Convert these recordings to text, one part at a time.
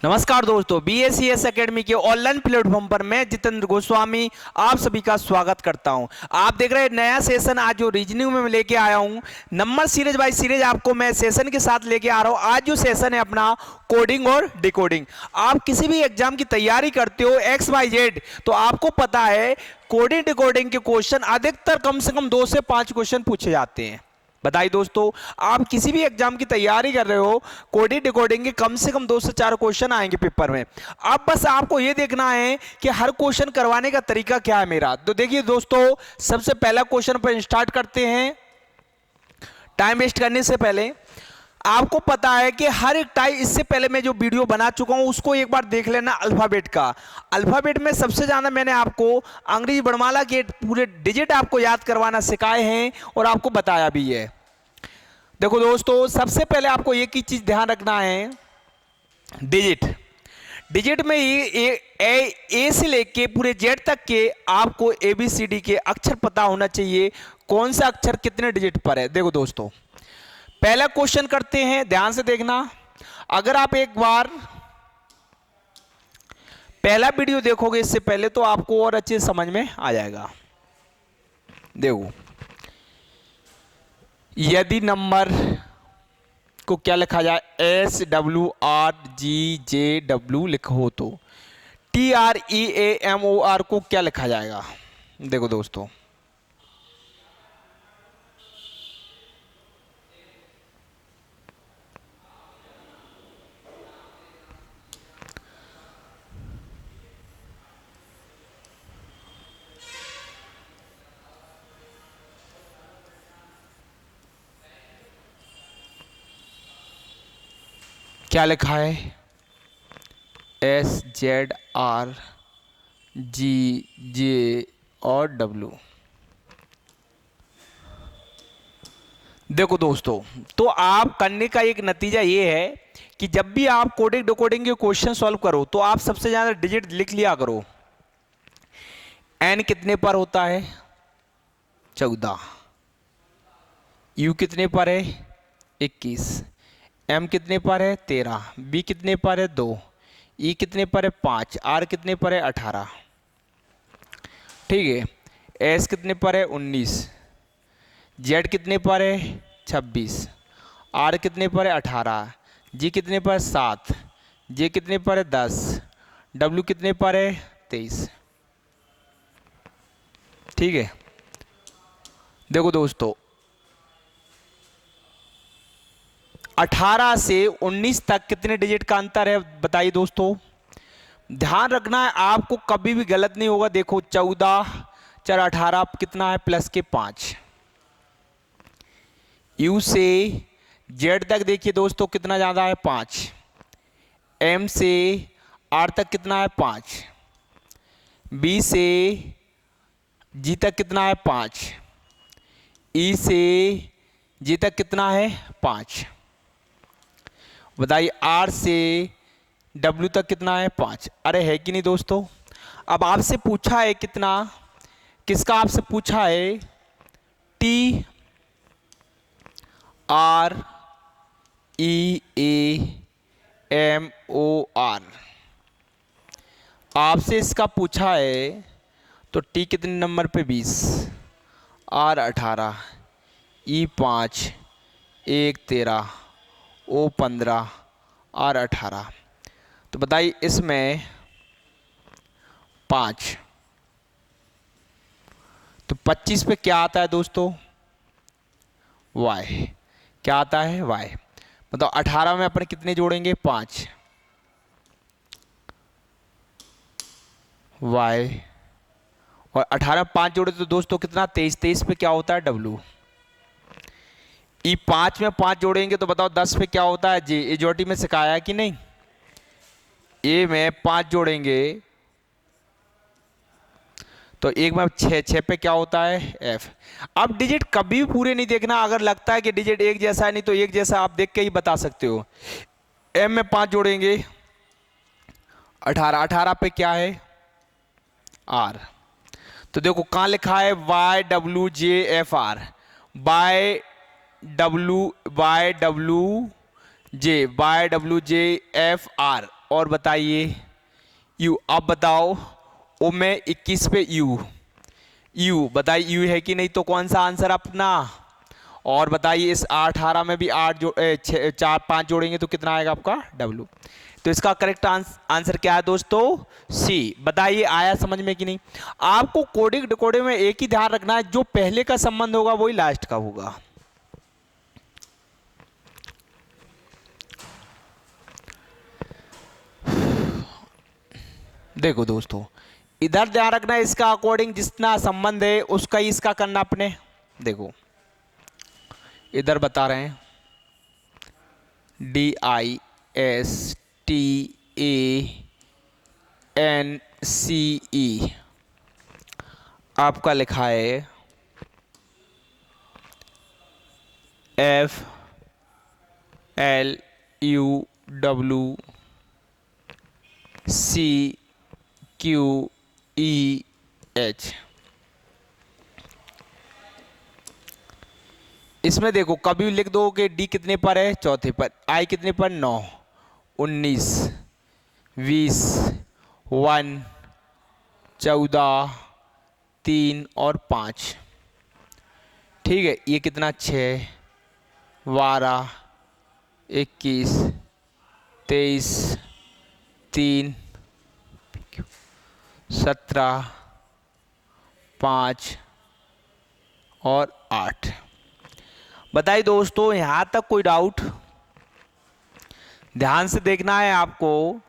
नमस्कार दोस्तों, BACS academy के ऑनलाइन प्लेटफॉर्म पर मैं जितेंद्र गोस्वामी आप सभी का स्वागत करता हूं। आप देख रहे हैं नया सेशन आज जो रीजनिंग में मैं लेके आया हूं। नंबर सीरीज बाय सीरीज आपको मैं सेशन के साथ लेके आ रहा हूं। आज जो सेशन है अपना कोडिंग और डिकोडिंग। आप किसी भी एग्जाम की तैयारी करते हो XYZ, तो आपको पता है कोडिंग डिकोडिंग के क्वेश्चन अधिकतर कम से कम 2 से 5 क्वेश्चन पूछे जाते हैं। बताइए दोस्तों, आप किसी भी एग्जाम की तैयारी कर रहे हो, कोडिंग डिकोडिंग के कम से कम 2 से 4 क्वेश्चन आएंगे पेपर में। अब बस आपको ये देखना है कि हर क्वेश्चन करवाने का तरीका क्या है मेरा। तो देखिए दोस्तों, सबसे पहला क्वेश्चन पर स्टार्ट करते हैं। टाइम वेस्ट करने से पहले आपको पता है कि हर एक टाइप, इससे पहले मैं जो वीडियो बना चुका हूं उसको एक बार देख लेना अल्फाबेट का। अल्फाबेट में सबसे ज्यादा मैंने आपको अंग्रेजी वर्णमाला के पूरे डिजिट आपको याद करवाना सिखाए हैं और आपको बताया भी है। देखो दोस्तों, सबसे पहले आपको एक ही चीज ध्यान रखना है, डिजिट। डिजिट में ही ए से लेके पूरे जेड तक के आपको ABCD के अक्षर पता होना चाहिए, कौन सा अक्षर कितने डिजिट पर है। देखो दोस्तों, पहला क्वेश्चन करते हैं, ध्यान से देखना। अगर आप एक बार पहला वीडियो देखोगे इससे पहले तो आपको और अच्छे समझ में आ जाएगा। देखो, यदि नंबर को क्या लिखा जाए, SWRGJW लिखो तो TREAMOR को क्या लिखा जाएगा। देखो दोस्तों, क्या लिखा है, SZRGJ और W। देखो दोस्तों, तो आप करने का एक नतीजा ये है कि जब भी आप कोडिंग डिकोडिंग के क्वेश्चन सॉल्व करो तो आप सबसे ज्यादा डिजिट लिख लिया करो। N कितने पर होता है, 14। U कितने पर है, 21। M कितने पर है, 13। B कितने पर है, 2। E कितने पर है, 5। R कितने पर है, 18। ठीक है। S कितने पर है, 19। Z कितने पर है, 26। R कितने पर है, 18। G कितने पर है, 7। J कितने पर है, 10। W कितने पर है, 23। ठीक है। देखो दोस्तों, 18 से 19 तक कितने डिजिट का अंतर है, बताइए दोस्तों। ध्यान रखना है, आपको कभी भी गलत नहीं होगा। देखो, 14 4 18 कितना है, प्लस के 5। U से Z तक देखिए दोस्तों कितना ज्यादा है, 5। M से R तक कितना है, 5। B से G तक कितना है, 5। E से G तक कितना है, 5। बताइए, R से W तक कितना है, 5। अरे है कि नहीं दोस्तों। अब आपसे पूछा है कितना, किसका आपसे पूछा है, TREAMOR आपसे इसका पूछा है। तो T कितने नंबर पे, 20। R 18। E 5। 1 13। O 15। R 18। तो बताइए इसमें 5, तो 25 पे क्या आता है दोस्तों, Y। क्या आता है, Y। मतलब 18 में अपन कितने जोड़ेंगे, 5। Y और 18 में 5 जोड़े तो दोस्तों कितना, 23। 23 पे क्या होता है, W। E 5 में 5 जोड़ेंगे तो बताओ 10 पे क्या होता है, J। ए जोटी में सिखाया है कि नहीं। A में 5 जोड़ेंगे तो 1 में 6। 6 पे क्या होता है, F। अब डिजिट कभी भी पूरे नहीं देखना। अगर लगता है कि डिजिट एक जैसा है, नहीं तो एक जैसा आप देख के ही बता सकते हो। M में 5 जोड़ेंगे 18। 18 पे क्या है, R। तो देखो कहां लिखा है, YWJFR। YWJFR और बताइए यू। अब बताओ ओ में 21 पे यू, यू बताइए यू है कि नहीं, तो कौन सा आंसर अपना। और बताइए इस 18 में भी 4 5 जोड़ेंगे तो कितना आएगा आपका डब्लू। तो इसका करेक्ट आंसर क्या है दोस्तों, सी। बताइए आया समझ में कि नहीं। आपको कोडिंग डिकोडिंग में एक ही ध्यान रखना है, जो पहले का संबंध होगा वही लास्ट का होगा। देखो दोस्तों, इधर ध्यान रखना है, इसका अकॉर्डिंग जितना संबंध है उसका ही इसका करना अपने। देखो इधर बता रहे हैं DISTANCE, आपका लिखा है FLUWCQEH। इसमें देखो कभी लिख दो कि डी कितने पर है, चौथे पर, आई कितने पर, 9, 19, 20, 1, 14, 3 और 5। ठीक है, ये कितना, 6, 12, 21, 23, 3, 17, 5 और 8। बताइए दोस्तों यहाँ तक कोई डाउट। ध्यान से देखना है आपको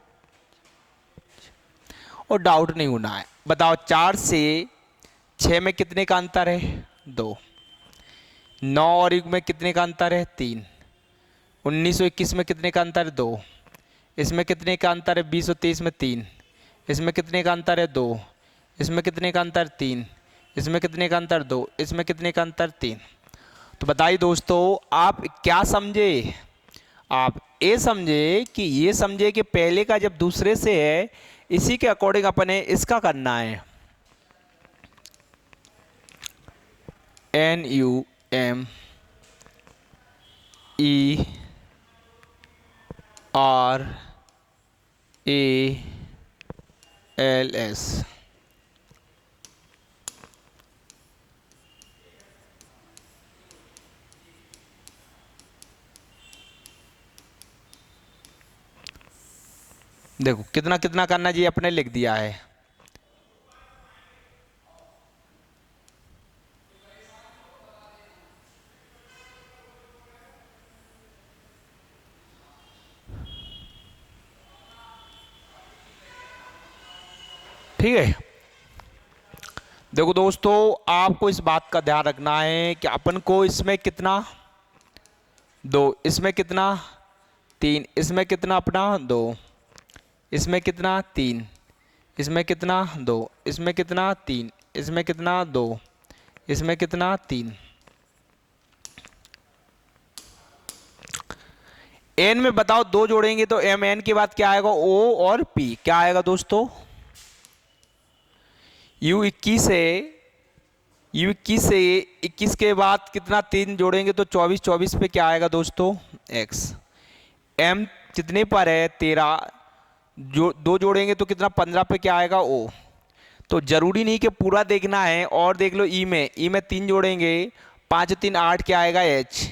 और डाउट नहीं होना है। बताओ 4 से 6 में कितने का अंतर है, 2। 9 और 1 में कितने का अंतर है, 3। 19 और 21 में कितने का अंतर है, 2। इसमें कितने का अंतर है, 20 और 23 में 3। इसमें कितने का अंतर है, 2। इसमें कितने का अंतर, 3। इसमें कितने का अंतर, 2। इसमें कितने का अंतर, 3। तो बताइए दोस्तों आप क्या समझे। आप ये समझे कि ये समझे कि पहले का जब दूसरे से है इसी के अकॉर्डिंग अपने इसका करना है। NUMERALS। देखो कितना कितना करना जी अपने लिख दिया है। ठीक है, देखो दोस्तों आपको इस बात का ध्यान रखना है कि अपन को इसमें कितना 2, इसमें कितना 3, इसमें कितना अपना 2, इसमें कितना 3, इसमें कितना 2, इसमें कितना 3, इसमें कितना 2, इसमें कितना 3। एन में बताओ 2 जोड़ेंगे तो एम, एन के बाद क्या आएगा, ओ और पी। क्या आएगा दोस्तों, यू 21 से 21 के बाद कितना 3 जोड़ेंगे तो 24, 24 पे क्या आएगा दोस्तों, एक्स। एम कितने पर है, 13, जो 2 जोड़ेंगे तो कितना 15 पे क्या आएगा, ओ। तो जरूरी नहीं कि पूरा देखना है, और देख लो ई में 3 जोड़ेंगे, 5 3 8 क्या आएगा, एच।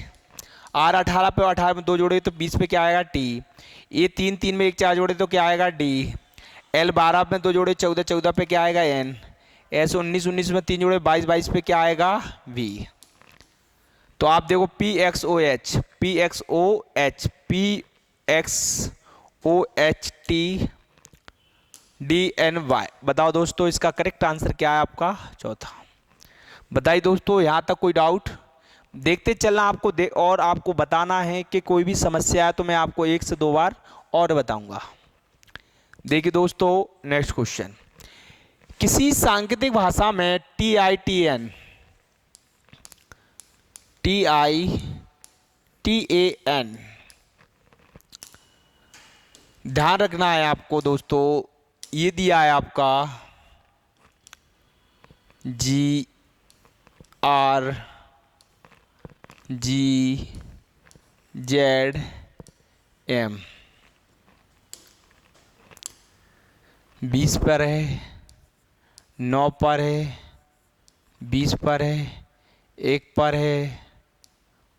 आर 18 पे 18 में 2 जोड़े तो 20 पे क्या आएगा, टी। ये 3 3 में 1 4 जोड़े तो क्या आएगा, डी। एल 12 में 2 जोड़े 14 14 पे क्या आएगा, एन। एस 19 19 में 3 जोड़े 22 22 पे क्या आएगा, वी। तो आप देखो P X O H, P X O H, P X O H T D N Y. बताओ दोस्तों इसका करेक्ट आंसर क्या है आपका, चौथा। बताइए दोस्तों यहाँ तक कोई डाउट। देखते चलना आपको और आपको बताना है कि कोई भी समस्या है तो मैं आपको 1 से 2 बार और बताऊंगा। देखिए दोस्तों नेक्स्ट क्वेश्चन, किसी सांकेतिक भाषा में TITAN ध्यान रखना है आपको दोस्तों। ये दिया है आपका GRGZM। 20 पर है, 9 पर है, 20 पर है, 1 पर है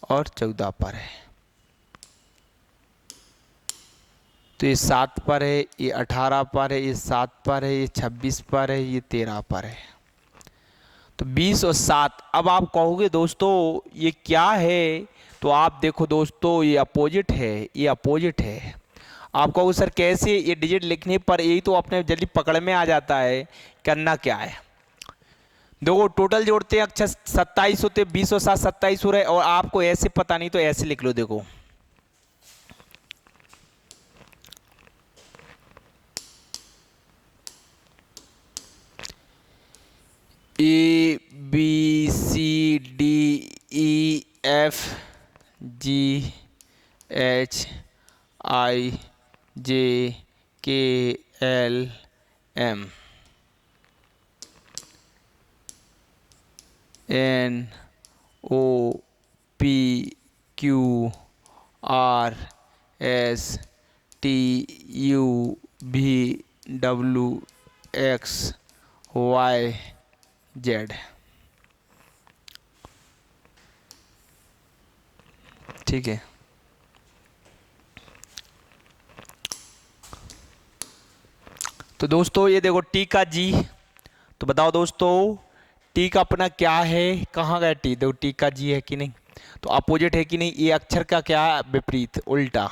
और 14 पर है। तो ये 7 पर है, ये 18 पर है, ये 7 पर है, ये 26 पर है, ये 13 पर है। तो 20 और 7। अब आप कहोगे दोस्तों ये क्या है, तो आप देखो दोस्तों ये अपोजिट है, ये अपोजिट है। आप कहोगे सर कैसे, ये डिजिट लिखने पर यही तो अपने जल्दी पकड़ में आ जाता है, करना क्या है। देखो टोटल जोड़ते हैं अक्षर 27 होते, 20 और 7 27 हो रहे, और आपको ऐसे पता नहीं तो ऐसे लिख लो। देखो A B C D E F G H I J K L M N O P Q R S T U V W X Y Z. ठीक है, तो दोस्तों ये देखो टी का जी, तो बताओ दोस्तों टी का अपना क्या है, कहाँ गया टी। देखो टी का जी है कि नहीं, तो अपोजिट है कि नहीं। ये अक्षर का क्या विपरीत, उल्टा,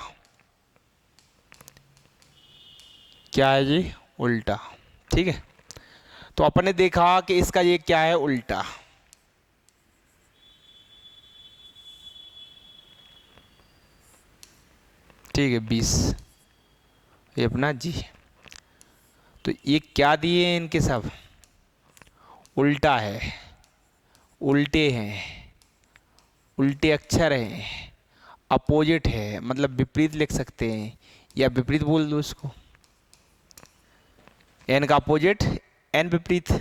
क्या है जी, उल्टा। ठीक है, तो अपने देखा कि इसका ये क्या है, उल्टा। ठीक है 20, ये अपना जी। तो ये क्या दिए हैं इनके, सब उल्टा है, उल्टे हैं, उल्टे अक्षर हैं, अपोजिट है, मतलब विपरीत लिख सकते हैं या विपरीत बोल दो इसको। एन का अपोजिट, एन विपरीत।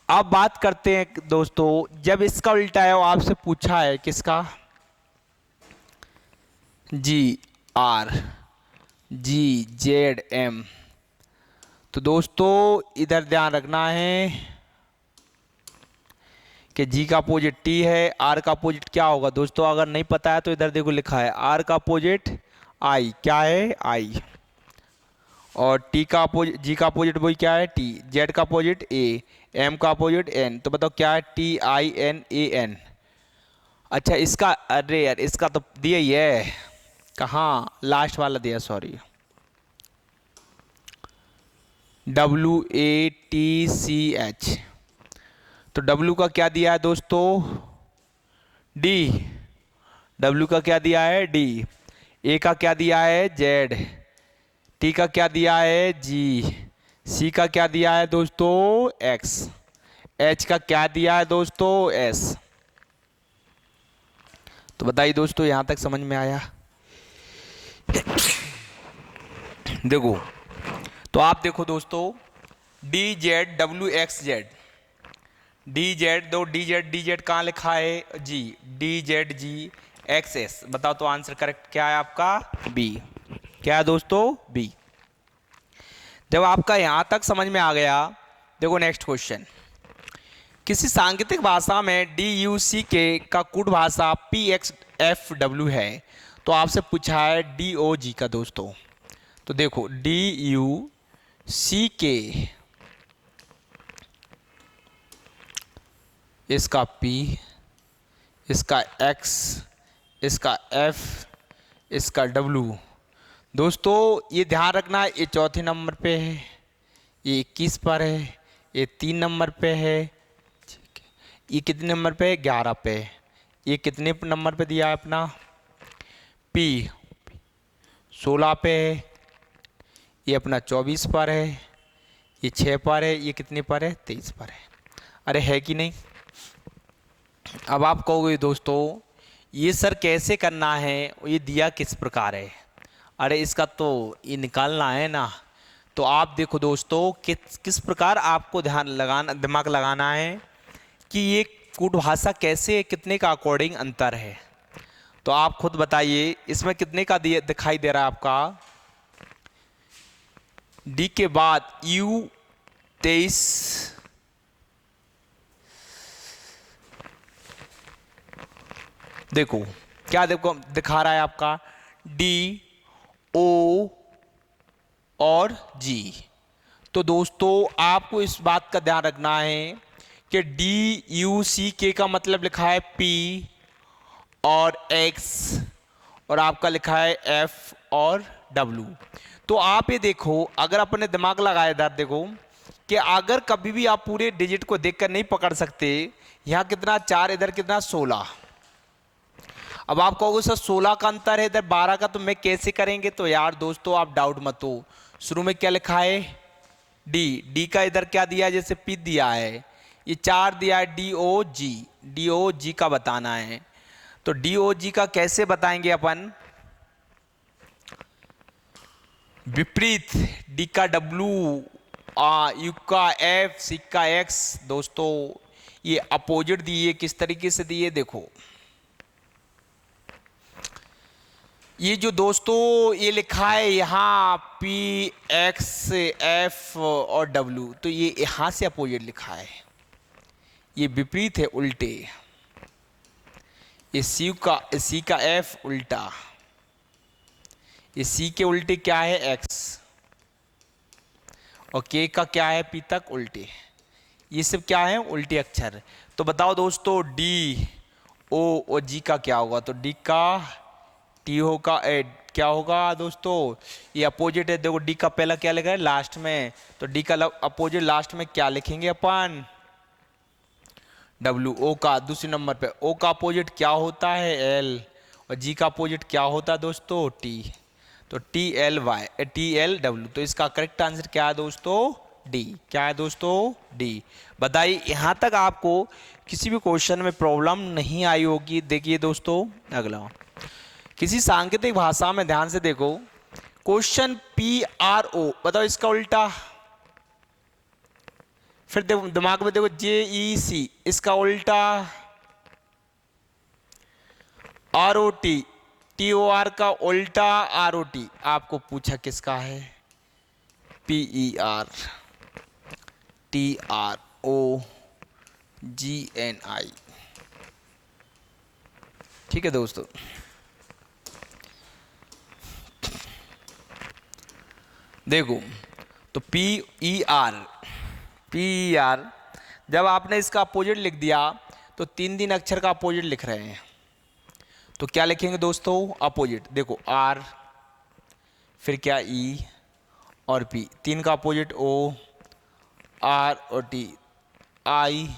अब बात करते हैं दोस्तों, जब इसका उल्टा है, वो आपसे पूछा है किसका, जी आर जी जेड एम। तो दोस्तों इधर ध्यान रखना है कि जी का अपोजिट टी है, आर का अपोजिट क्या होगा दोस्तों, अगर नहीं पता है तो इधर देखो लिखा है आर का अपोजिट आई, क्या है आई। और टी का अपोजिट, जी का अपोजिट वही क्या है टी, जेड का अपोजिट ए, एम का अपोजिट एन। तो बताओ क्या है, T I N A N. अच्छा इसका, अरे यार इसका तो दिया ही है, कहाँ लास्ट वाला दिया, sorry, W A T C H. तो डब्ल्यू का क्या दिया है दोस्तों, डी। डब्ल्यू का क्या दिया है, डी। ए का क्या दिया है, जेड। टी का क्या दिया है, जी। सी का क्या दिया है दोस्तों, एक्स। एच का क्या दिया है दोस्तों, एस। तो बताइए दोस्तों यहां तक समझ में आया। देखो तो आप देखो दोस्तों, D Z W x Z, D Z, दो डी जेड कहाँ लिखा है, जी, डी जेड जी एक्स एस। बताओ तो आंसर करेक्ट क्या है आपका, बी। क्या है दोस्तों, बी। जब आपका यहां तक समझ में आ गया, देखो नेक्स्ट क्वेश्चन। किसी सांकेतिक भाषा में डी यू सी के का कूट भाषा पी एक्स एफ डब्ल्यू है, तो आपसे पूछा है डी ओ जी का दोस्तों। तो देखो डी यू सी के, इसका P, इसका X, इसका F, इसका W। दोस्तों ये ध्यान रखना, ये चौथे नंबर पे है, ये 21 पर है, ये 3 नंबर पे है, ये कितने नंबर पे है, 11 पे। ये कितने नंबर पे दिया है अपना, P 16 पे है, ये अपना 24 पर है, ये 6 पर है, ये कितने पर है, 23 पर है। अरे है कि नहीं। अब आप कहोगे दोस्तों ये सर कैसे करना है, ये दिया किस प्रकार है, अरे इसका तो ये निकालना है ना। तो आप देखो दोस्तों किस प्रकार आपको ध्यान लगाना, दिमाग लगाना है कि ये कूट भाषा कैसे, कितने का अकॉर्डिंग अंतर है। तो आप खुद बताइए इसमें कितने का दिखाई दे रहा है आपका, डी के बाद यू 23, देखो क्या देखो दिखा रहा है आपका डी ओ और जी। तो दोस्तों आपको इस बात का ध्यान रखना है कि डी यू सी के का मतलब लिखा है पी और एक्स, और आपका लिखा है एफ और डब्ल्यू। तो आप ये देखो, अगर अपने दिमाग लगाए इधर देखो कि अगर कभी भी आप पूरे डिजिट को देखकर नहीं पकड़ सकते, यहाँ कितना 4 इधर कितना 16, अब आप कहोगे सर 16 का अंतर है इधर 12 का, तो मैं कैसे करेंगे? तो यार दोस्तों आप डाउट मत हो, शुरू में क्या लिखा है डी, डी का इधर क्या दिया है, जैसे पी दिया है, ये 4 दिया है डी ओ जी का बताना है। तो डी ओ जी का कैसे बताएंगे अपन? विपरीत, डी का डब्लू, यू का एफ, सी का एक्स। दोस्तों ये अपोजिट दिए, किस तरीके से दिए देखो, ये जो दोस्तों ये लिखा है यहाँ पी एक्स एफ और डब्ल्यू, तो ये यहाँ से अपोजिट लिखा है, ये विपरीत है, उल्टे। ये सी का एफ उल्टा, ये सी के उल्टे क्या है एक्स, और के का क्या है पी तक उल्टे। ये सब क्या है उल्टे अक्षर। तो बताओ दोस्तों डी ओ और जी का क्या होगा? तो डी का टी होगा, क्या होगा दोस्तों? ये अपोजिट है, देखो डी का पहला क्या लिखा है लास्ट में, तो डी का अपोजिट लास्ट में क्या लिखेंगे अपन? डब्ल्यू। ओ का दूसरे नंबर पे, ओ का अपोजिट क्या होता है एल, और जी का अपोजिट क्या होता है दोस्तों टी, तो टी एल डब्ल्यू। तो इसका करेक्ट आंसर क्या है दोस्तों? डी। क्या है दोस्तों? डी। बताइए यहाँ तक आपको किसी भी क्वेश्चन में प्रॉब्लम नहीं आई होगी। देखिए दोस्तों अगला, किसी सांकेतिक भाषा में ध्यान से देखो, क्वेश्चन पी आर ओ, बताओ इसका उल्टा। फिर देखो दिमाग में देखो जे ई सी, इसका उल्टा R O T, T O R का उल्टा आर ओ टी। आपको पूछा किसका है? P E R, T R O G N I. ठीक है दोस्तों, देखो तो पी ई आर जब आपने इसका अपोजिट लिख दिया तो 3 अक्षर का अपोजिट लिख रहे हैं, तो क्या लिखेंगे दोस्तों? अपोजिट। देखो आर, फिर क्या ई और पी, 3 का अपोजिट ओ, आर और टी, आई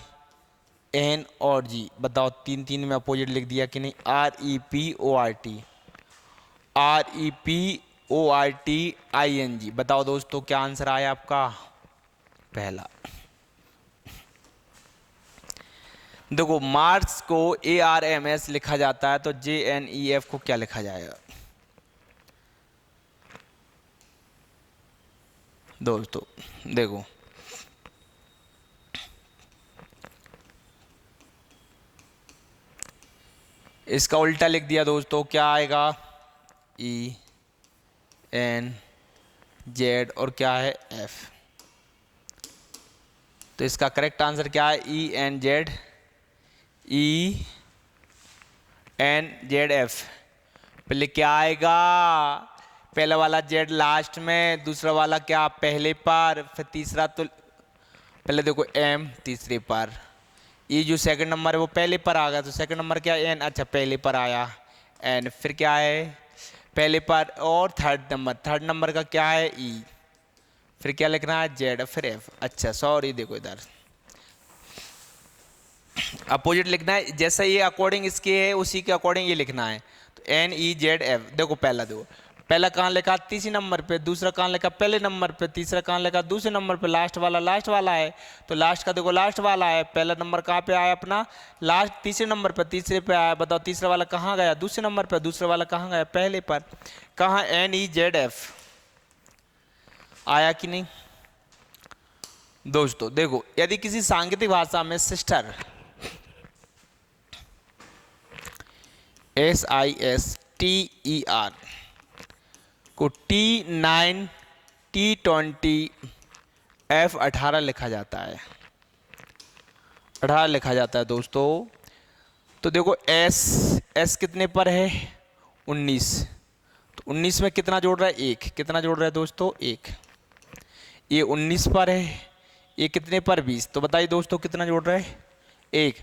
एन और जी। बताओ 3 में अपोजिट लिख दिया कि नहीं? R E P O R T, R E P O R T I N G. बताओ दोस्तों क्या आंसर आया आपका? पहला। देखो मार्क्स को ए आर एम एस लिखा जाता है, तो जे एन ई एफ को क्या लिखा जाएगा दोस्तों? देखो इसका उल्टा लिख दिया दोस्तों, क्या आएगा? ई एन जेड और क्या है एफ। तो इसका करेक्ट आंसर क्या है? E N Z, E N Z F. पहले क्या आएगा? पहला वाला जेड लास्ट में, दूसरा वाला क्या पहले पर, फिर तीसरा तो पहले देखो एम तीसरे पर, ये जो सेकंड नंबर है वो पहले पर आ गया, तो सेकंड नंबर क्या एन, अच्छा पहले पर आया एन, फिर क्या है पहले पर, और थर्ड नंबर का क्या है ई, फिर क्या लिखना है जेड, फिर एफ। अच्छा सॉरी, देखो इधर अपोजिट लिखना है, जैसा ये अकॉर्डिंग इसके है उसी के अकॉर्डिंग ये लिखना है। तो एन ई जेड एफ। देखो पहला कहाँ लिखा? तीसरे नंबर पे, दूसरा कहाँ लिखा? पहले नंबर पे, तीसरा कहाँ लिखा? दूसरे नंबर पे, लास्ट वाला है, तो लास्ट का देखो लास्ट वाला है, पहला नंबर कहाँ पे आया अपना? लास्ट तीसरे नंबर पे, तीसरे पे आया। बताओ तीसरा वाला कहाँ गया? दूसरे नंबर पे, दूसरा वाला कहाँ गया? पहले पर। कहाँ? एन ई जेड एफ आया कि नहीं दोस्तों? देखो यदि किसी सांकेतिक भाषा में सिस्टर SISTER को T9 T20 F18 लिखा जाता है, 18 लिखा जाता है दोस्तों। तो देखो एस कितने पर है 19, तो 19 में कितना जोड़ रहा है 1, कितना जोड़ रहा है दोस्तों 1। ये 19 पर है, ये कितने पर 20, तो बताइए दोस्तों कितना जोड़ रहा है 1।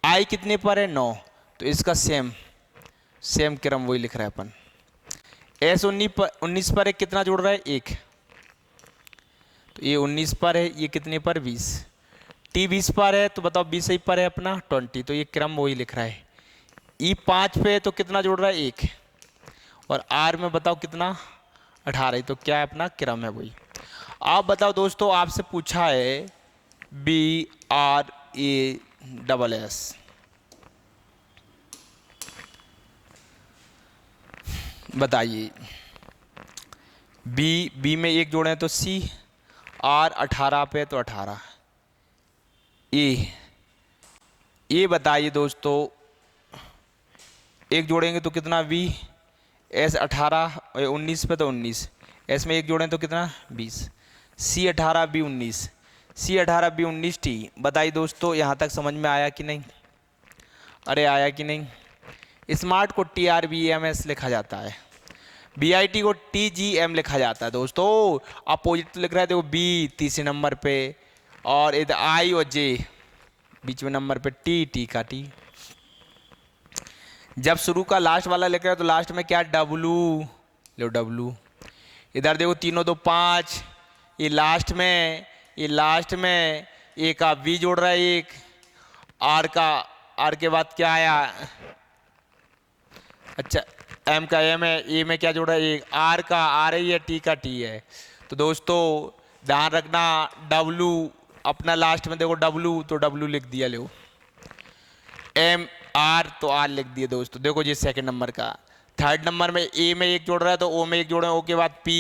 आई कितने पर है 9, तो इसका सेम क्रम वही लिख रहा है अपन। एस 19 पर है, कितना जोड़ रहा है 1, तो ये 19 पर है, ये कितने पर 20। टी 20 पर है, तो बताओ 20 ही पर है अपना 20, तो ये क्रम वही लिख रहा है। ई 5 पे है, तो कितना जोड़ रहा है 1, और आर में बताओ कितना 18, तो क्या है अपना क्रम है वही। आप बताओ दोस्तों, आपसे पूछा है BRASS, बताइए। बी में 1 जोड़े तो C, R 18 पे तो 18। ए बताइए दोस्तों, 1 जोड़ेंगे तो कितना V, S 18 और 19 पे तो 19, S में 1 जोड़ें तो कितना 20, C 18 B 19, C 18 B 19 T। बताइए दोस्तों यहाँ तक समझ में आया कि नहीं, अरे आया कि नहीं। स्मार्ट को TRBMS लिखा जाता है, BIT को TGM लिखा जाता है दोस्तों। अपोजिट लिख रहा है देखो B तीसरे नंबर पे, और इधर I और J बीच में नंबर पे T का T। जब शुरू का लास्ट वाला लिख रहा है तो लास्ट में क्या W, लो W। इधर देखो 3 2 5, ये लास्ट में ए का V जोड़ रहा है 1, R के बाद क्या आया, अच्छा M का M है, ए में क्या जोड़ रहा है 1, R का R है, T का T है। तो दोस्तों ध्यान रखना, W अपना लास्ट में देखो W, तो W लिख दिया, लो M R तो R लिख दिए दोस्तों। देखो ये सेकंड नंबर का। थर्ड नंबर में A में 1 जोड़ रहा है तो O में 1 जोड़ रहा है, O के बाद P,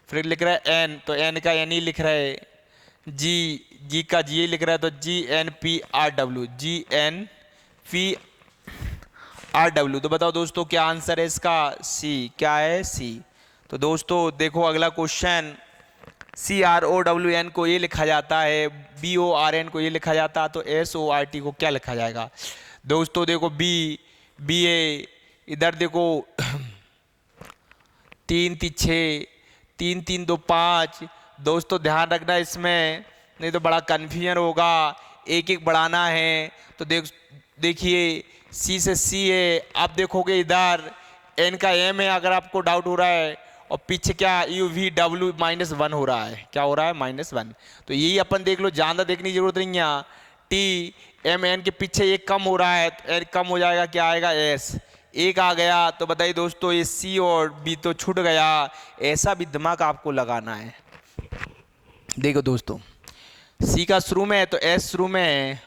फिर लिख रहा है N, तो N का N ही लिख रहा है, G का G ही लिख रहा है, तो GNPRW। तो बताओ दोस्तों क्या आंसर है इसका, C। क्या है C। तो दोस्तों देखो अगला क्वेश्चन, CROWN को ये लिखा जाता है, BORN को ये लिखा जाता है, तो SORT को क्या लिखा जाएगा दोस्तों। देखो BA, इधर देखो 3 3 6, 3 3 2 5। दोस्तों ध्यान रखना इसमें, नहीं तो बड़ा कन्फ्यूजन होगा, एक एक बढ़ाना है। तो देखिए C से C है, आप देखोगे इधर N का M है, अगर आपको डाउट हो रहा है, और पीछे क्या UVW -1 हो रहा है, क्या हो रहा है -1। तो यही अपन देख लो, ज़्यादा देखने की जरूरत नहीं है। TMN के पीछे एक कम हो रहा है, तो N कम हो जाएगा, क्या आएगा S, एक आ गया। तो बताइए दोस्तों ये C और B तो छूट गया, ऐसा भी दिमाग आपको लगाना है। देखो दोस्तों C का शुरू में है तो S शुरू में है।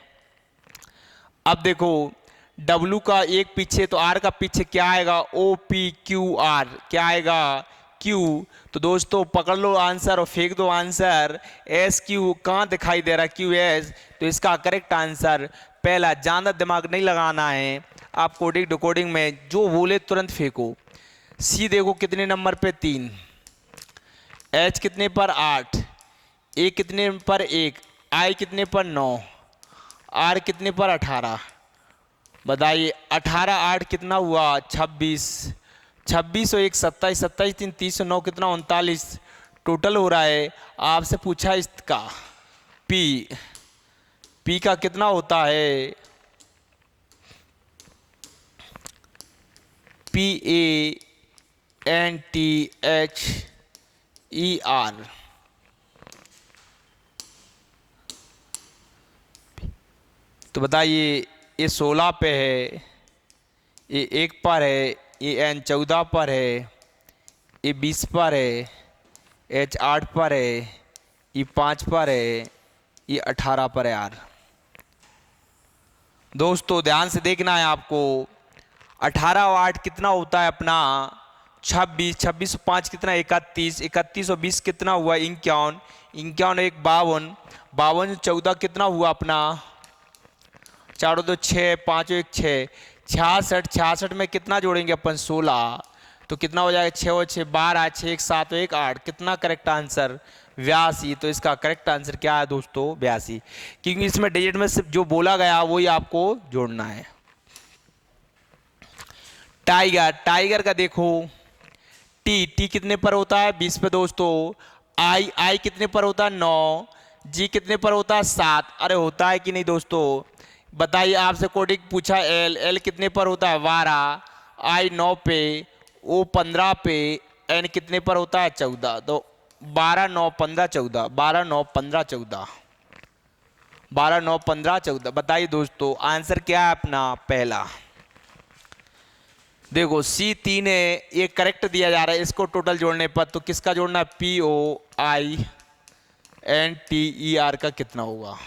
अब देखो W का एक पीछे, तो R का पीछे क्या आएगा, OPQR, क्या आएगा Q। तो दोस्तों पकड़ लो आंसर और फेंक दो आंसर, SQ कहाँ दिखाई दे रहा है, QS। तो इसका करेक्ट आंसर पहला, ज़्यादा दिमाग नहीं लगाना है, आप कोडिंग डिकोडिंग में जो बोले तुरंत फेंको। C देखो कितने नंबर पे 3, H कितने पर 8, A कितने पर 1, I कितने पर 9, R कितने पर 18। बताइए 18 8 कितना हुआ 26, 26 और 1 27, 27 3 30 9 कितना 39 टोटल हो रहा है। आपसे पूछा इसका P का कितना होता है, PANTHER। तो बताइए ये 16 पे है, ये 1 पर है, ये N 14 पर है, ये 20 पर है, H 8 पर है, ये 5 पर है, ये 18 पर है यार। दोस्तों ध्यान से देखना है आपको, 18 और 8 कितना होता है अपना 26, 26 और 5 कितना 31, 31 और 20 कितना हुआ 51, 51 1 52, 52 14 कितना हुआ अपना 4 2 6, 5 1 6, 66, 66 में कितना जोड़ेंगे अपन 16, तो कितना हो जाएगा, 6 और 6 12, 6 1 7 1 8, कितना करेक्ट आंसर 82। तो इसका करेक्ट आंसर क्या है दोस्तों, 82, क्योंकि इसमें डिजिट में सिर्फ जो बोला गया वही आपको जोड़ना है। टाइगर, टाइगर का देखो, टी कितने पर होता है, 20 पे दोस्तों। आई कितने पर होता है, 9। जी कितने पर होता है, 7। अरे होता है कि नहीं दोस्तों, बताइए। आपसे कोडिंग पूछा, एल कितने पर होता है, 12। आई 9 पे, ओ 15 पे, एन कितने पर होता है, 14। तो 12 9 15 14, 12 9 15 14, 12 9 15 14। बताइए दोस्तों आंसर क्या है अपना पहला। देखो C3 है, ये करेक्ट दिया जा रहा है, इसको टोटल जोड़ने पर तो किसका जोड़ना है, POINTER का कितना होगा।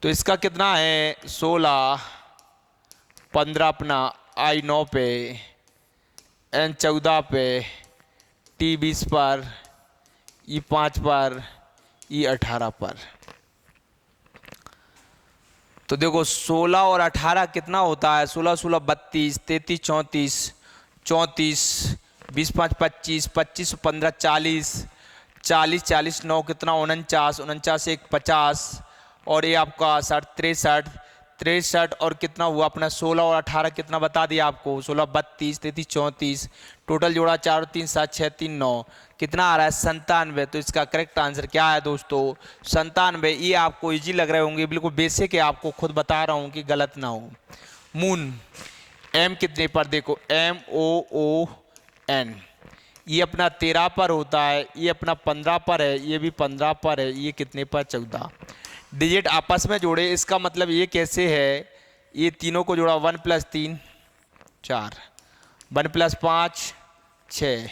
तो इसका कितना है, 16, 15 अपना, I 9 पे, N 14 पे, T 20 पर, E 5 पर, E 18 पर। तो देखो 16 और 18 कितना होता है, 16 16 32, 33 34, 34, 20 5 25, 25 15 40, 40 40 9 कितना 49, 49 1 50, और ये आपका 60 63, 63 और कितना हुआ अपना 16 और 18 कितना बता दिया आपको, 16 32 33 34, टोटल जोड़ा 4 3 7 6 3 9, कितना आ रहा है 97। तो इसका करेक्ट आंसर क्या है दोस्तों, 97। ये आपको इजी लग रहे होंगे, बिल्कुल बेसिक है, आपको खुद बता रहा हूँ कि गलत ना हो। मून, एम कितने पर, देखो MOON, ये अपना 13 पर होता है, ये अपना 15 पर है, ये भी 15 पर है, ये कितने पर, 14। डिजिट आपस में जोड़े, इसका मतलब ये कैसे है, ये तीनों को जोड़ा, 1 + 3 4, 1 + 5 6,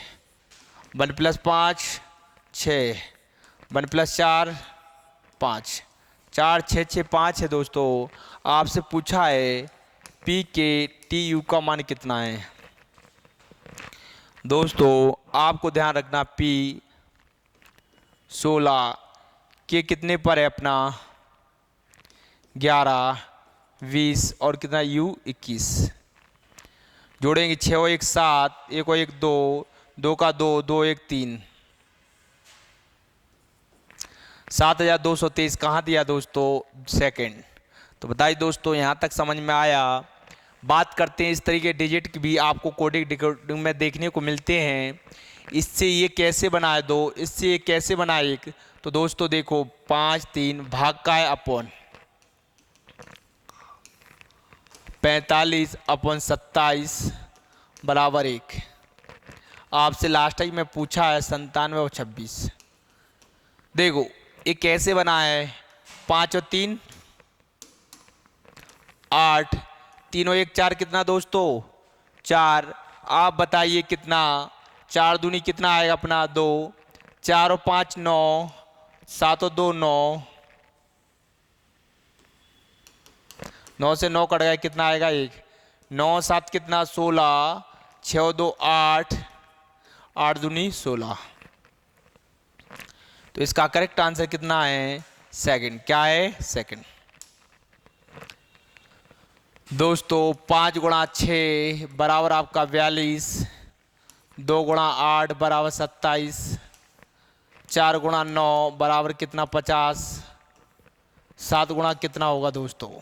1 + 5 6, 1 + 4 5, 4 6 6 5 है दोस्तों। आपसे पूछा है PKTU का मान कितना है। दोस्तों आपको ध्यान रखना, P 16, के कितने पर है अपना 11 20 और कितना U 21, जोड़ेंगे 6 और 1 7, 1 और 1 2, 2 का 2, 2 1 3, 7223 कहाँ दिया दोस्तों, सेकंड। तो बताइए दोस्तों यहाँ तक समझ में आया। बात करते हैं इस तरीके डिजिट की भी आपको कोडिंग डिकोडिंग में देखने को मिलते हैं। इससे ये कैसे बनाए दो, इससे ये कैसे बनाए एक, तो दोस्तों देखो 5 3 भाग का है अपॉन 45 अपॉन 27 बराबर 1। आपसे लास्ट टाइम में पूछा है 97 और 26। देखो ये कैसे बना है, 5 और 3 8, 3 और 1 4, कितना दोस्तों 4। आप बताइए कितना, 4 दूनी कितना आएगा अपना 2, 4 और 5 9, 7 और 2 9, 9 से 9 कट गया, कितना आएगा 1, 9 7 कितना 16, 6 और 2 8, 8 दूनी 16। तो इसका करेक्ट आंसर कितना है, सेकंड। क्या है, सेकंड। दोस्तों 5 गुणा 6 बराबर आपका 42, 2 गुणा 8 बराबर 27, 4 गुणा 9 बराबर कितना 50, 7 गुणा कितना होगा दोस्तों।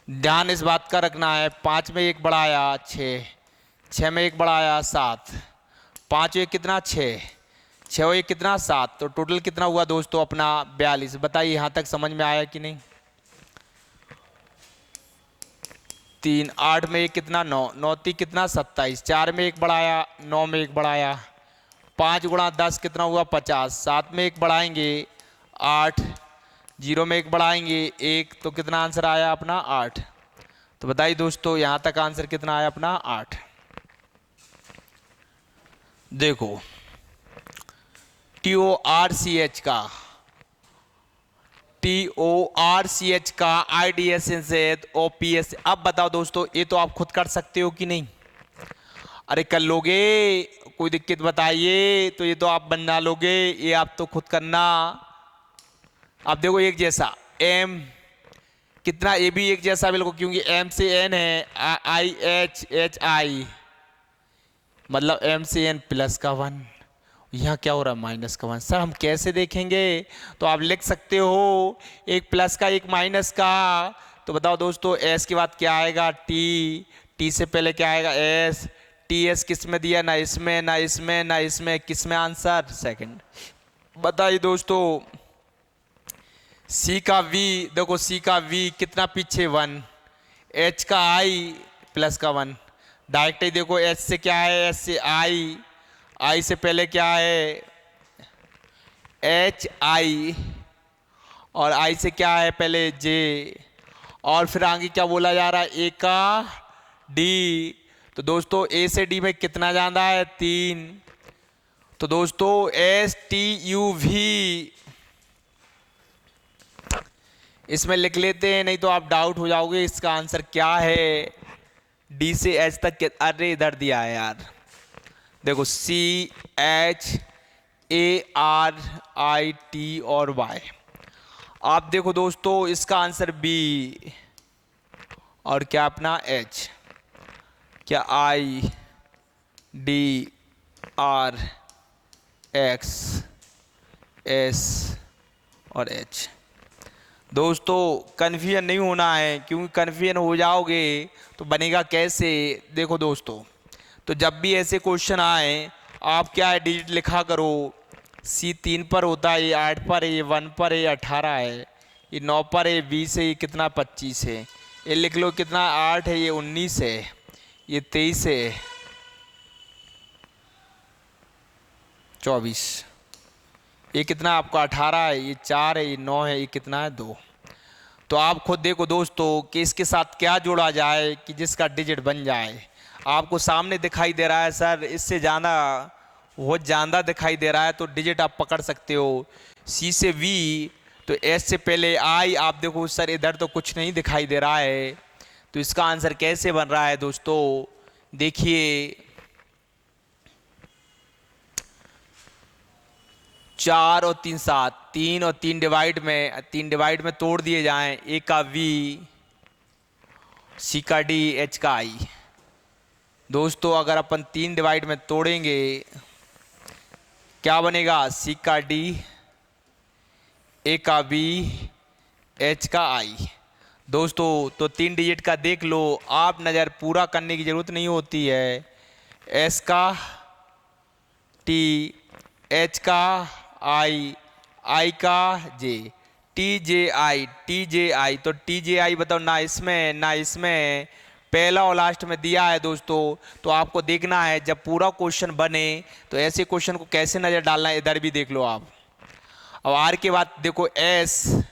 ध्यान इस बात का रखना है, 5 में 1 बढ़ाया 6, 6 में 1 बढ़ाया 7, 5 1 कितना 6, 6 और 1 कितना 7, तो टोटल कितना हुआ दोस्तों अपना 42। बताइए यहाँ तक समझ में आया कि नहीं। 3 8 में 1 कितना 9, 9 3 कितना 27, 4 में 1 बढ़ाया 9 में 1 बढ़ाया, 5 गुणा 10 कितना हुआ 50, 7 में 1 बढ़ाएंगे 8, 0 में 1 बढ़ाएंगे 1, तो कितना आंसर आया अपना 8। तो बताइए दोस्तों यहाँ तक आंसर कितना आया अपना 8। देखो TORCH का IDS से OPS। अब बताओ दोस्तों ये तो आप खुद कर सकते हो कि नहीं, अरे कर लोगे, कोई दिक्कत बताइए, तो ये तो आप बना लोगे, ये आप तो खुद करना। अब देखो एक जैसा M कितना, ये भी एक जैसा बिल्कुल, क्योंकि M से N है, IHHI मतलब एम से एन प्लस का 1, यहाँ क्या हो रहा है माइनस का 1। सर हम कैसे देखेंगे? तो आप लिख सकते हो एक प्लस का एक माइनस का। तो बताओ दोस्तों एस के बाद क्या आएगा? टी। टी से पहले क्या आएगा? एस। टी एस किस में दिया? ना इसमें ना इसमें ना इसमें, किस में आंसर? सेकंड। बताइए दोस्तों सी का वी, देखो सी का वी कितना पीछे 1, एच का आई प्लस का 1। डायरेक्ट ही देखो एच से क्या है? एच से आई, आई से पहले क्या है? एच आई, और आई से क्या है पहले? जे, और फिर आगे क्या बोला जा रहा है? ए का डी। तो दोस्तों ए से डी में कितना जाना है? 3। तो दोस्तों एस टी यू वी इसमें लिख लेते हैं, नहीं तो आप डाउट हो जाओगे इसका आंसर क्या है। डी से एच तक अरे इधर दिया है यार, देखो C H A R I T और वाई। आप देखो दोस्तों इसका आंसर बी, और क्या अपना एच, क्या I D R x S और एच। दोस्तों कन्फ्यूजन नहीं होना है, क्योंकि कन्फ्यूजन हो जाओगे तो बनेगा कैसे? देखो दोस्तों, तो जब भी ऐसे क्वेश्चन आए आप क्या है? डिजिट लिखा करो। सी 3 पर होता है, ये 8 पर है, ये 1 पर है, ये 18 है, ये 9 पर है, 20 है, ये कितना 25 है। ये लिख लो कितना 8 है, ये 19 है, ये 23 है, 24, ये कितना आपका 18 है, ये 4 है, ये 9 है, ये कितना है 2। तो आप खुद देखो दोस्तों कि इसके साथ क्या जोड़ा जाए कि जिसका डिजिट बन जाए। आपको सामने दिखाई दे रहा है सर इससे ज़्यादा, बहुत ज़्यादा दिखाई दे रहा है, तो डिजिट आप पकड़ सकते हो। सी से वी, तो एस से पहले आई। आप देखो सर इधर तो कुछ नहीं दिखाई दे रहा है, तो इसका आंसर कैसे बन रहा है दोस्तों? देखिए 4 और 3 7, 3 और 3 डिवाइड में तोड़ दिए जाएं। ए का वी, सी का डी, एच का आई। दोस्तों अगर अपन 3 डिवाइड में तोड़ेंगे क्या बनेगा? सी का डी, ए का बी, एच का आई। दोस्तों तो 3 डिजिट का देख लो आप, नज़र पूरा करने की ज़रूरत नहीं होती है। एस का टी, एच का आई, आई का जे, टी जे आई। तो टी जे आई बताओ, ना इसमें ना इसमें, पहला और लास्ट में दिया है दोस्तों। तो आपको देखना है जब पूरा क्वेश्चन बने तो ऐसे क्वेश्चन को कैसे नज़र डालना है, इधर भी देख लो आप। अब आर के बाद देखो एस,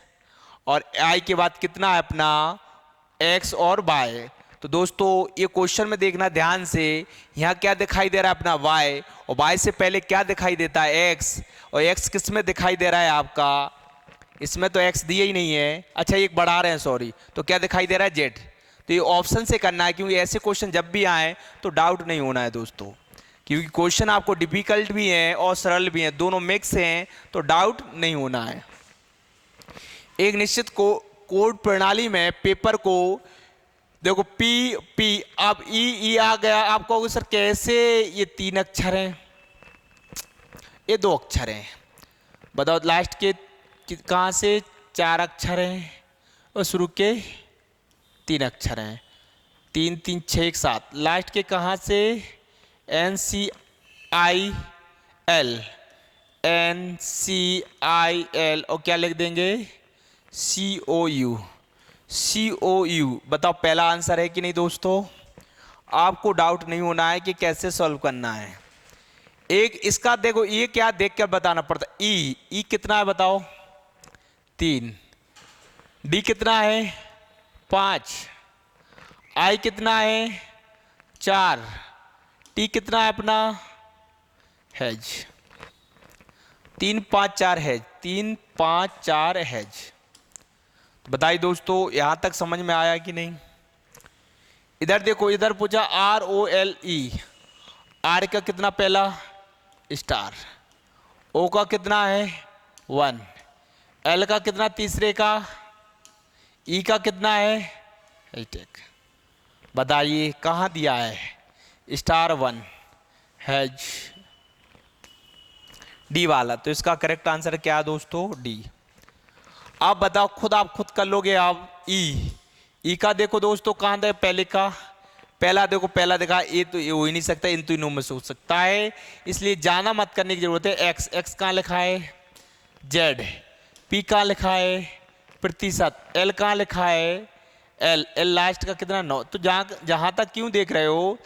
और आई के बाद कितना है अपना? एक्स और वाई। तो दोस्तों ये क्वेश्चन में देखना ध्यान से, यहाँ क्या दिखाई दे रहा है? अपना y, और y से पहले क्या दिखाई देता है? x, और x किस में दिखाई दे रहा है आपका? इसमें तो x दिया ही नहीं है। अच्छा एक बढ़ा रहे हैं सॉरी, तो क्या दिखाई दे रहा है? z। तो ये ऑप्शन से करना है, क्योंकि ऐसे क्वेश्चन जब भी आए तो डाउट नहीं होना है दोस्तों, क्योंकि क्वेश्चन आपको डिफिकल्ट भी हैं और सरल भी हैं, दोनों मिक्स हैं, तो डाउट नहीं होना है। एक निश्चित कोड प्रणाली में पेपर को देखो पी, अब ई आ गया। आप कहोगे सर कैसे? ये 3 अक्षर हैं, ये 2 अक्षर हैं। बताओ लास्ट के कहाँ से 4 अक्षर हैं और शुरू के 3 अक्षर हैं। 3 3 6 1 7। लास्ट के कहाँ से? NCIL, NCIL, और क्या लिख देंगे? COU। बताओ पहला आंसर है कि नहीं दोस्तों? आपको डाउट नहीं होना है कि कैसे सॉल्व करना है। एक इसका देखो, ये क्या देख कर बताना पड़ता है। ई कितना है बताओ? 3। डी कितना है? 5। आई कितना है? 4। टी कितना है अपना? हैज। 3 5 4 has, 3 5 4 has. बताइए दोस्तों यहां तक समझ में आया कि नहीं? इधर देखो, इधर पूछा ROLE। आर का कितना पहला? स्टार। ओ का कितना है? 1। एल का कितना तीसरे का? ई का कितना है? हैशटैग। बताइए कहाँ दिया है? स्टार 1, हैज, डी वाला। तो इसका करेक्ट आंसर क्या है दोस्तों? डी। आप बताओ खुद, आप खुद कर लोगे आप। ई का देखो दोस्तों कहाँ है पहले का, पहला देखो, पहला देखा ए तो ये हो ही नहीं सकता, इन तीनों में से हो सकता है, इसलिए जाना मत करने की जरूरत है। एक्स, एक्स कहाँ लिखा है? जेड। पी कहाँ लिखा है? प्रतिशत। एल कहाँ लिखा है? एल। एल लास्ट का कितना? 9। तो जहाँ तक क्यों देख रहे हो,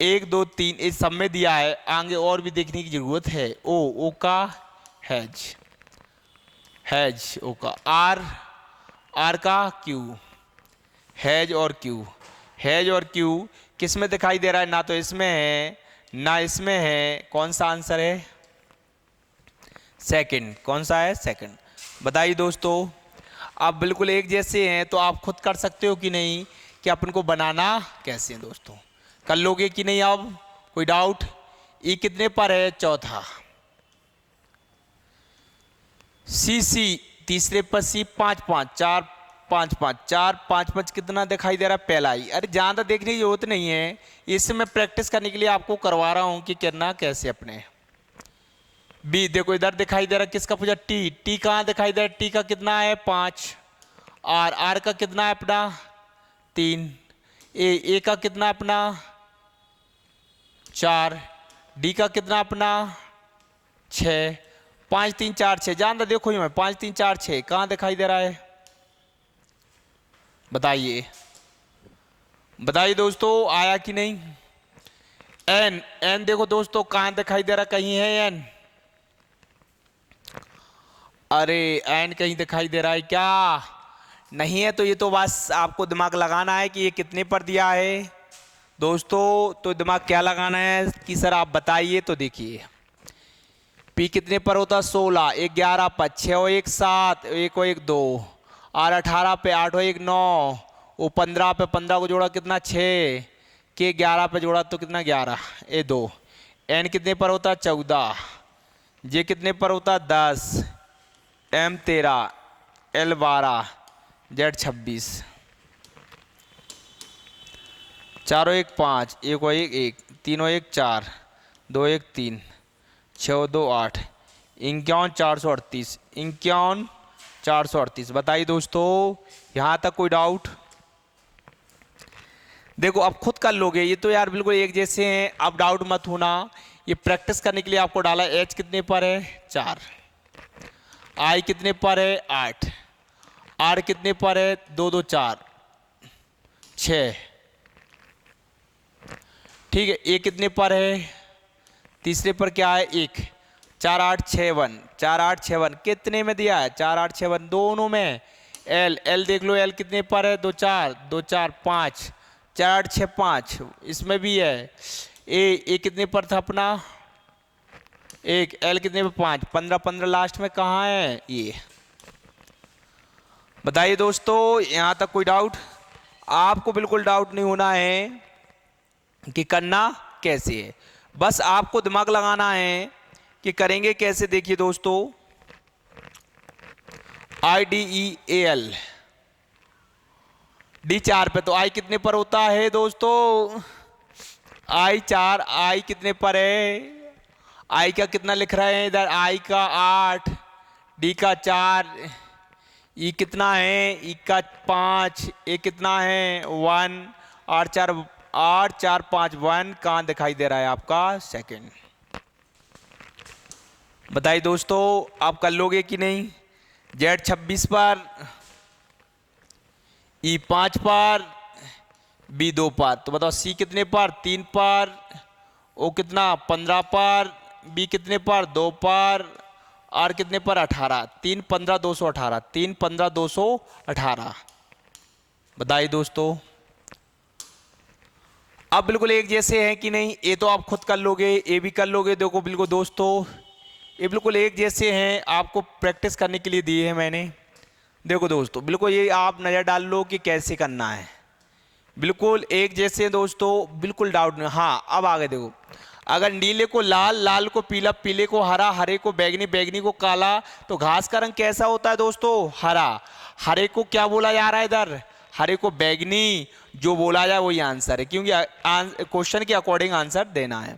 1 2 3 इस सब में दिया है, आगे और भी देखने की जरूरत है। ओ, ओ का हैज, हैज ओ का। आर, आर का क्यू, हैज और क्यू। हैज और क्यू किस में दिखाई दे रहा है? ना तो इसमें है ना इसमें है। कौन सा आंसर है? सेकंड। कौन सा है? सेकंड। बताइए दोस्तों, आप बिल्कुल एक जैसे हैं तो आप खुद कर सकते हो कि नहीं, कि अपन को बनाना कैसे है दोस्तों? कर लोगे कि नहीं? अब कोई डाउट? ई कितने पर है? चौथा। सी, सी तीसरे पर, सी 5 5 4 5 5 4 5 5 कितना दिखाई दे रहा है? पहला ही। अरे ज़्यादा देखने की जरूरत नहीं है, इससे मैं प्रैक्टिस करने के लिए आपको करवा रहा हूं कि करना कैसे अपने। बी देखो इधर दिखाई दे रहा है, किसका पूछा? टी। टी कहाँ दिखाई दे रहा है? टी का कितना है? 5। आर, आर का कितना है अपना? 3। ए का कितना अपना? 4। डी का कितना अपना? 6। 5 3 4 6, जानता देखो ही मैं, 5 3 4 6 कहाँ दिखाई दे रहा है? बताइए, बताइए दोस्तों, आया कि नहीं? एन, एन देखो दोस्तों कहाँ दिखाई दे रहा? कहीं है एन? अरे एन कहीं दिखाई दे रहा है क्या? नहीं है। तो ये तो बस आपको दिमाग लगाना है कि ये कितने पर दिया है दोस्तों। तो दिमाग क्या लगाना है कि सर आप बताइए। तो देखिए पी कितने पर होता? 16। 1 11 पर, 6 और 1 7, 1 और 1 2, और 18 पे 8 और 1 9, वो 15 पे 15 को जोड़ा कितना? 6, के 11 पे जोड़ा तो कितना? 11, ए 2। एन कितने पर होता? 14। जे कितने पर होता? 10। M 13, L 12, Z 26। 4 और 1 5, 1 और 1 1, 3 और 1 4, 2 और 1 3, 6 और 2 8, 51 438, 51 438। बताइए दोस्तों, यहाँ तक कोई डाउट? देखो अब खुद कर लोगे, ये तो यार बिल्कुल एक जैसे हैं, अब डाउट मत होना। ये प्रैक्टिस करने के लिए आपको डाला। एच कितने पर है? 4। आई कितने पर है? 8। आर कितने पर है? 2 2 4 6। ठीक है। ए कितने पर है? तीसरे पर क्या है? 1। 4 8 6 1, 4 8 6 1 कितने में दिया है? 4 8 6 1 दोनों में। एल, एल देख लो, एल कितने पर है? 2 4 2 4 5, 4 8 6 5 इसमें भी है। ए कितने पर था अपना? 1। एल कितने पर? 5। 15 15 लास्ट में कहाँ है? ये। बताइए दोस्तों, यहाँ तक कोई डाउट? आपको बिल्कुल डाउट नहीं होना है कि करना कैसे है, बस आपको दिमाग लगाना है कि करेंगे कैसे। देखिए दोस्तों, IDEAL, डी 4 पे, तो आई कितने पर होता है दोस्तों? आई 4। आई कितने पर है? आई का कितना लिख रहे हैं इधर? आई का 8, डी का 4, ई कितना है? ई का 5, ए कितना है? 1, 8 4 8 4 5 1 कहाँ दिखाई दे रहा है आपका? सेकंड। बताइए दोस्तों, आप कर लोगे कि नहीं? जेड 26 पर, ई 5 पर, बी 2 पर। तो बताओ सी कितने पर? 3 पर, ओ कितना? 15 पर, बी कितने पर? 2 पर, आर कितने पर? 18। 3 15 218, 3 15 218। बताइए दोस्तों, अब बिल्कुल एक जैसे हैं कि नहीं? ए तो आप खुद कर लोगे, ए भी कर लोगे। देखो बिल्कुल दोस्तों, ये बिल्कुल एक जैसे हैं, आपको प्रैक्टिस करने के लिए दिए हैं मैंने। देखो दोस्तों, बिल्कुल ये आप नज़र डाल लो कि कैसे करना है। बिल्कुल एक जैसे हैं दोस्तों, बिल्कुल डाउट नहीं। हाँ अब आगे देखो, अगर नीले को लाल, लाल को पीला, पीले को हरा, हरे को बैगनी, बैगनी को काला, तो घास का रंग कैसा होता है दोस्तों? हरा। हरे को क्या बोला जा रहा है इधर? हरे को बैगनी। जो बोला जाए वही आंसर है, क्योंकि क्वेश्चन के अकॉर्डिंग आंसर देना है।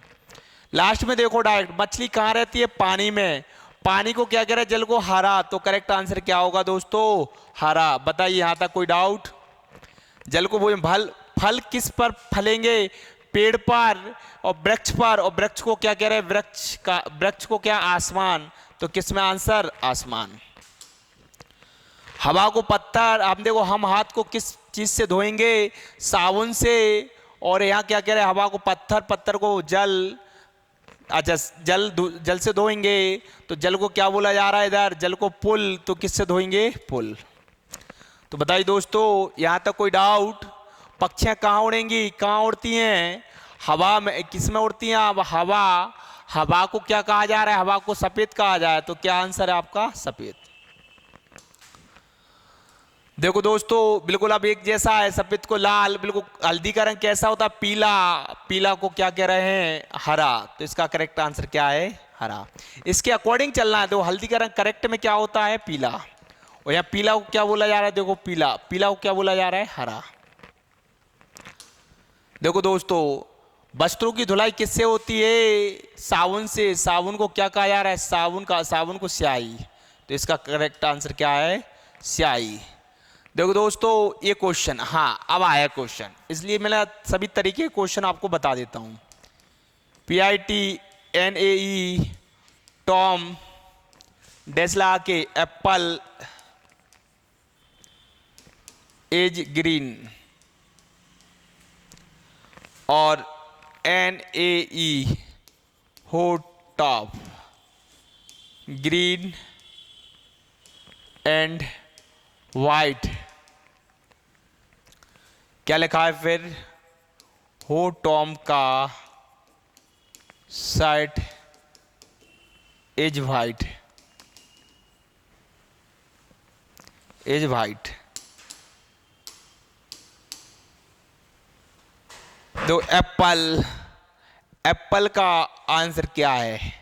लास्ट में देखो डायरेक्ट, मछली कहाँ रहती है? पानी में। पानी को क्या कह रहा है? जल को हरा। तो करेक्ट आंसर क्या होगा दोस्तों? हरा। बताइए यहाँ तक कोई डाउट? जल को बोल, फल फल किस पर फलेंगे? पेड़ पर और वृक्ष पर। और वृक्ष को क्या कह रहे हैं? वृक्ष को क्या? आसमान। तो किस में आंसर? आसमान। हवा को पत्थर। आप देखो, हम हाथ को किस चीज से धोएंगे? साबुन से। और यहाँ क्या कह रहे हैं? हवा को पत्थर, पत्थर को जल। अच्छा, जल से धोएंगे। तो जल को क्या बोला जा रहा है इधर? जल को पुल। तो किससे धोएंगे? पुल। तो बताइए दोस्तों, यहां तक कोई डाउट? पक्षियां कहाँ उड़ेंगी? कहाँ उड़ती हैं? हवा में। किस में उड़ती हैं? अब हवा। हवा को क्या कहा जा रहा है? हवा को सफेद कहा जाए। तो क्या आंसर है आपका? सफेद। देखो दोस्तों, बिल्कुल अब एक जैसा है, सफेद को लाल। बिल्कुल हल्दी का रंग कैसा होता है? पीला। पीला को क्या कह रहे हैं? हरा। तो इसका करेक्ट आंसर क्या है? हरा। इसके अकॉर्डिंग चलना है। देखो हल्दी का रंग करेक्ट में क्या होता है? पीला। और यहाँ पीला को क्या बोला जा रहा है? देखो पीला। पीला को क्या बोला जा रहा है? हरा। देखो दोस्तों, वस्त्रों की धुलाई किससे होती है? साबुन से। साबुन को क्या कहा जा रहा है? साबुन को स्याही। तो इसका करेक्ट आंसर क्या है? स्याही। देखो दोस्तों, ये क्वेश्चन, हाँ अब आया क्वेश्चन, इसलिए मैं सभी तरीके के क्वेश्चन आपको बता देता हूँ। PITNAE, टॉम, डेस्ला के एप्पल, एज ग्रीन, और NAE hot top, green and white. क्या लिखा है फिर? हो टॉम का shirt is white. Is white. तो एप्पल। एप्पल का आंसर क्या है?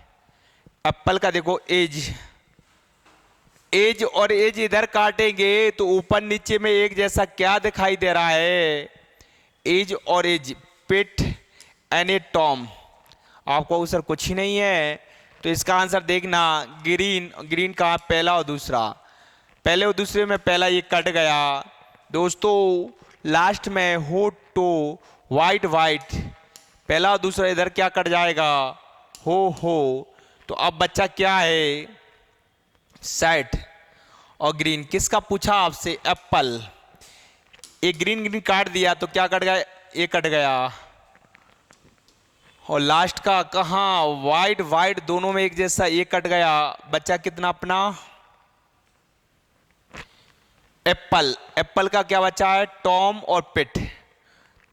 एप्पल का देखो एज। एज और एज इधर काटेंगे तो ऊपर नीचे में एक जैसा क्या दिखाई दे रहा है? एज और edge. Pit and atom. आपको आंसर कुछ ही नहीं है। तो इसका आंसर देखना, ग्रीन। ग्रीन का पहला और दूसरा। पहले और दूसरे में पहला ये कट गया दोस्तों। लास्ट में हो टो, वाइट वाइट। पहला और दूसरा इधर क्या कट जाएगा? हो। तो अब बच्चा क्या है? शर्ट। और ग्रीन किसका पूछा आपसे? एप्पल। एक ग्रीन ग्रीन काट दिया तो क्या कट गया? ये कट गया। और लास्ट का कहाँ? वाइट वाइट, दोनों में एक जैसा, ये कट गया। बच्चा कितना अपना? एप्पल। एप्पल का क्या बचा है? टॉम और पिट।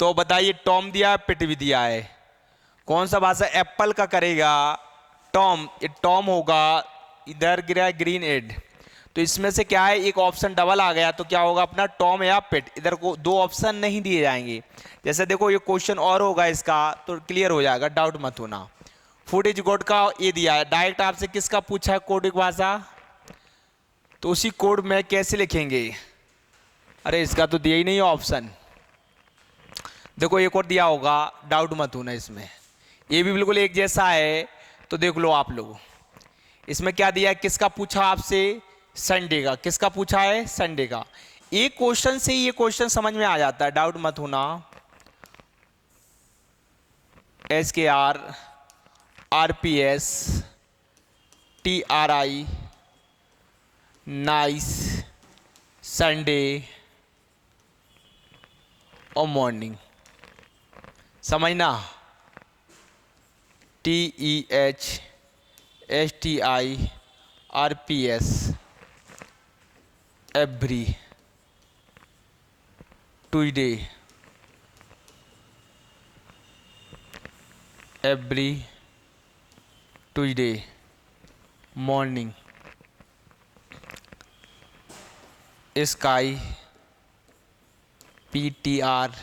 तो बताइए, टॉम दिया है, पिट भी दिया है, कौन सा भाषा एप्पल का करेगा? टॉम। ये टॉम होगा। इधर गिरा ग्रीन एड। तो इसमें से क्या है? एक ऑप्शन डबल आ गया। तो क्या होगा अपना? टॉम या पिट। इधर को दो ऑप्शन नहीं दिए जाएंगे। जैसे देखो ये क्वेश्चन और होगा इसका तो क्लियर हो जाएगा, डाउट मत होना। फूड इज गॉड का ये दिया है। डायरेक्ट आपसे किसका पूछा है? कोडिक भाषा। तो उसी कोड में कैसे लिखेंगे? अरे इसका तो दिया ही नहीं ऑप्शन। देखो एक और दिया होगा, डाउट मत होना इसमें। ये भी बिल्कुल एक जैसा है। तो देख लो आप लोग, इसमें क्या दिया है? किसका पूछा आपसे? संडे का। किसका पूछा है? संडे का। एक क्वेश्चन से ये क्वेश्चन समझ में आ जाता है, डाउट मत होना। SKR RPS TRI nice, Sunday और मॉर्निंग। समझना। TEHSTIRPS every, today, every today, morning, sky, PTRQIM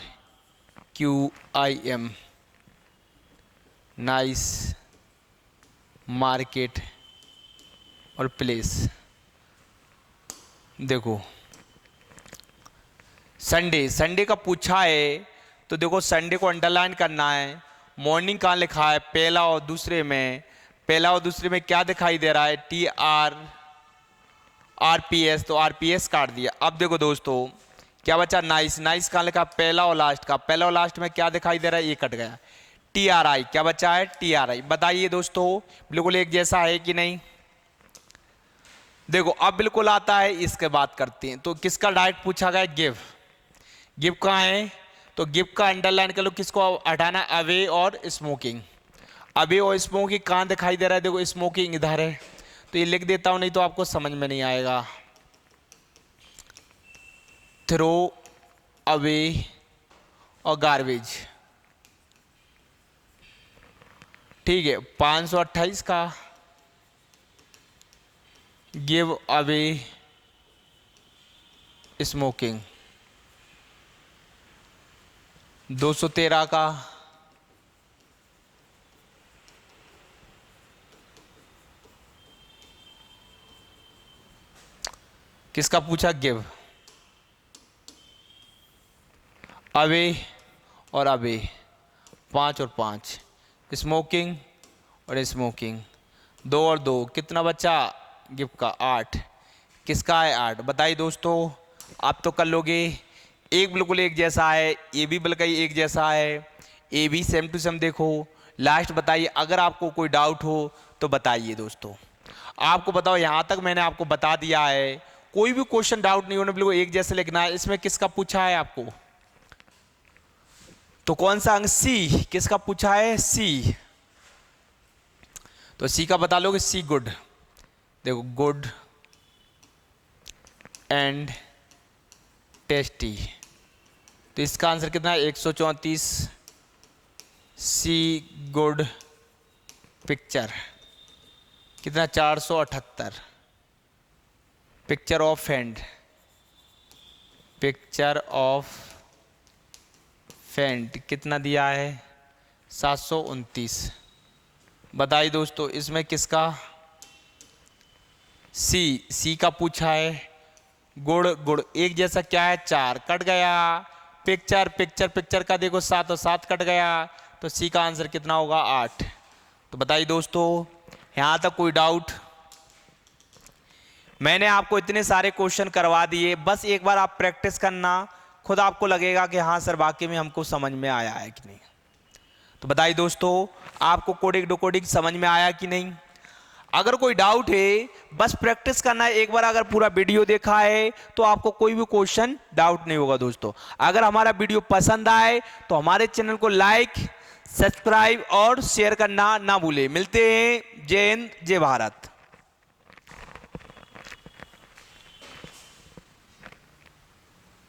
nice, market और प्लेस। देखो संडे, संडे का पूछा है तो देखो संडे को अंडरलाइन करना है, मॉर्निंग कहाँ लिखा है, पहला और दूसरे में, पहला और दूसरे में क्या दिखाई दे रहा है, RPS, तो RPS काट दिया। अब देखो दोस्तों क्या बचा, नाइस, नाइस कहाँ लिखा, पहला और लास्ट का, पहला और लास्ट में क्या दिखाई दे रहा है, ये कट गया। TRI क्या बचा है, TRI। बताइए दोस्तों बिल्कुल एक जैसा है कि नहीं। देखो अब बिल्कुल आता है, इसके बात करते हैं। तो किसका डायरेक्ट पूछा गया, गिव, गिव कहाँ है, तो गिव का अंडरलाइन कर लो, किसको हटाना, अवे और स्मोकिंग। अवे और स्मोकिंग कहाँ दिखाई दे रहा है, देखो स्मोकिंग इधर है, तो ये लिख देता हूं, नहीं तो आपको समझ में नहीं आएगा। थ्रो अवे और गार्बेज, ठीक है। 528 का गिव अवे स्मोकिंग, 213 का किसका पूछा, गिव, अवे और अवे, 5 और 5, स्मोकिंग और स्मोकिंग, 2 और 2, कितना बचा, गिव का 8, किसका है 8। बताइए दोस्तों आप तो कर लोगे, एक बिल्कुल एक जैसा है, ये भी बिल्कुल एक जैसा है, ये भी सेम टू सेम। देखो लास्ट बताइए, अगर आपको कोई डाउट हो तो बताइए दोस्तों। आपको बताओ यहाँ तक मैंने आपको बता दिया है, कोई भी क्वेश्चन डाउट नहीं होने, बिल्कुल एक जैसे लिखना है। इसमें किसका पूछा है आपको, तो कौन सा अंक, सी, किसका पूछा है, सी, तो सी का बता लोगे, सी गुड। देखो गुड एंड टेस्टी, तो इसका आंसर कितना है, 134। सी गुड पिक्चर कितना, 478। Picture of hand, picture of फेंट कितना दिया है, 729। बताइए दोस्तों इसमें किसका, सी का पूछा है, गुड़ गुड़ एक जैसा क्या है, 4 कट गया। पिक्चर पिक्चर पिक्चर का देखो 7 और 7 कट गया, तो सी का आंसर कितना होगा, 8। तो बताइए दोस्तों यहाँ तक कोई डाउट। मैंने आपको इतने सारे क्वेश्चन करवा दिए, बस एक बार आप प्रैक्टिस करना, खुद आपको लगेगा कि हाँ सर वाकई में हमको समझ में आया है कि नहीं। तो बताइए दोस्तों आपको कोडिंग डिकोडिंग समझ में आया कि नहीं। अगर कोई डाउट है बस प्रैक्टिस करना है, एक बार अगर पूरा वीडियो देखा है तो आपको कोई भी क्वेश्चन डाउट नहीं होगा दोस्तों। अगर हमारा वीडियो पसंद आए तो हमारे चैनल को लाइक, सब्सक्राइब और शेयर करना ना भूलें। मिलते हैं, जय हिंद, जय भारत।